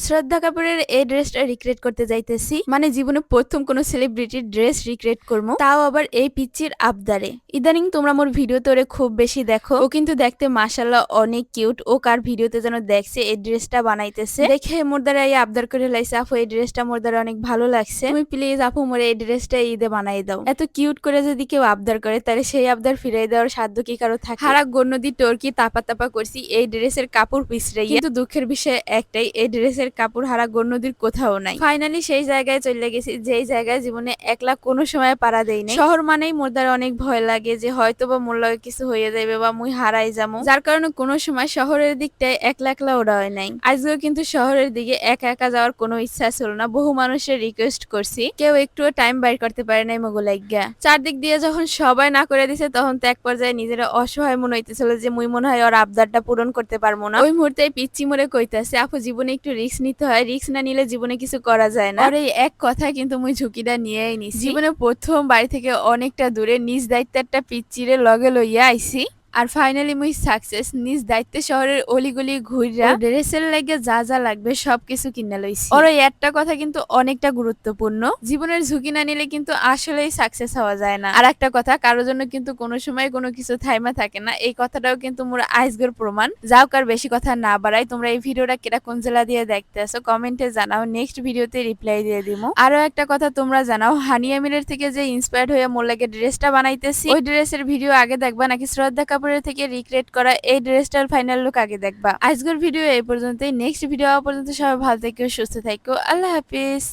শ্রদ্ধা কাপুরের এই ড্রেসটা রিক্রিয়েট করতে যাইতেছি, মানে জীবনে প্রথম কোন সেলিব্রিটির ড্রেস রিক্রিয়েট করবো, তাও আবার এই পিচ্চির আবদারে। ইদানিং তোমরা মোর ভিডিওতে ওরে খুব বেশি দেখো, ও কিন্তু দেখতে মাশাআল্লাহ অনেক কিউট। ও কার ভিডিওতে যেন দেখছে এই ড্রেসটা বানাইতেছে, দেখে মোর দ্বারা এই আবদার করে লাইছে, আপু এই ড্রেসটা মোর দ্বারা অনেক ভালো লাগছে, তুমি প্লিজ আপু মোরে এই ড্রেসটা ঈদে বানাই দাও। এত কিউট করে যদি কেউ আবদার করে তাহলে সেই আবদার ফিরাই দেওয়ার সাধ্য কি কারো থাকে? হারা গন্নদি টর্কি তাপা তাপা করছি এই ড্রেসের কাপড় পিছড়াইয়া, কিন্তু দুঃখের বিষয় একটাই, এই ড্রেসের কাপড় হারা গন্নদির কোথাও নাই। ফাইনালি সেই জায়গায় চলে গেছি যেই জায়গায় জীবনে একলা কোনো সময় পাড়া দেই নাই। শহর মানেই মোর দ্বারা অনেক ভয় লাগে যে হয়তো বা মোর লগে কিছু হয়ে যাবে বা মুই হারাই যাবো, যার কারণে কোনো সময় শহরের দিকটায় একলা একলা ওরা হয় নাই। আজকেও কিন্তু শহরের দিকে একা একা যাওয়ার কোনো ইচ্ছা ছিল না, বহু মানুষের রিকোয়েস্ট করছি, কেউ একটুও টাইম বাইর করতে পারে নাই মগুলাইগা। চারদিক দিয়ে যখন সবাই না করে দিছে তখন তো এক পর্যায়ে নিজেরা অসহায় মনে হইতেছিল যে মুই মনে হয় ওর আবদারটা পূরণ করতে পারবো না। ওই মুহূর্তে পিচ্চি মরে কইতাছে, আপু জীবনে একটু রিস্ক নিতে হয়, রিস্ক না নিলে জীবনে কিছু করা যায় না। আর এই এক কথায় কিন্তু মুই ঝুঁকিটা নিয়েই নিছি। জীবনে প্রথম বাড়ি থেকে অনেকটা দূরে নিজ দায়িত্বে একটা পিচ্চিরে লগে লইয়া আইছি। আর ফাইনালি মুই সাকসেস, নিজ দায়িত্বে শহরের অলিগলি ঘুইরা ড্রেসের লাগে যা যা লাগবে সবকিছু কিনে লইছি। ওর এই একটা কথা কিন্তু অনেকটা গুরুত্বপূর্ণ, জীবনের ঝুঁকি না নিলে কিন্তু আসলেই সাকসেস হওয়া যায় না। আর একটা কথা, কারোর জন্য কিন্তু কোনো সময় কোনো কিছু থাইমা থাকে না, এই কথাটাও কিন্তু মোর আইসগর প্রমাণ। যাও কার বেশি কথা না বাড়াই, তোমরা এই ভিডিওটা কেটা কোন জেলা দিয়ে দেখতে আসো কমেন্টে জানাও, নেক্সট ভিডিওতে রিপ্লাই দিয়ে দিমু। আরো একটা কথা তোমরা জানাও, হানিয়া মিলের থেকে যে ইন্সপায়ার্ড হয়ে মোর লাগে ড্রেসটা বানাইতেছি, ওই ড্রেসের ভিডিও আগে দেখবা নাকি শ্রদ্ধা কাপুরের থেকে রিক্রিয়েট করা এই ড্রেসটার ফাইনাল লুক আগে দেখবা? আজকের ভিডিও এই পর্যন্তই, নেক্সট ভিডিও পর্যন্ত সবাই ভালো থেকো, সুস্থ থেকো, আল্লাহ হাফিজ।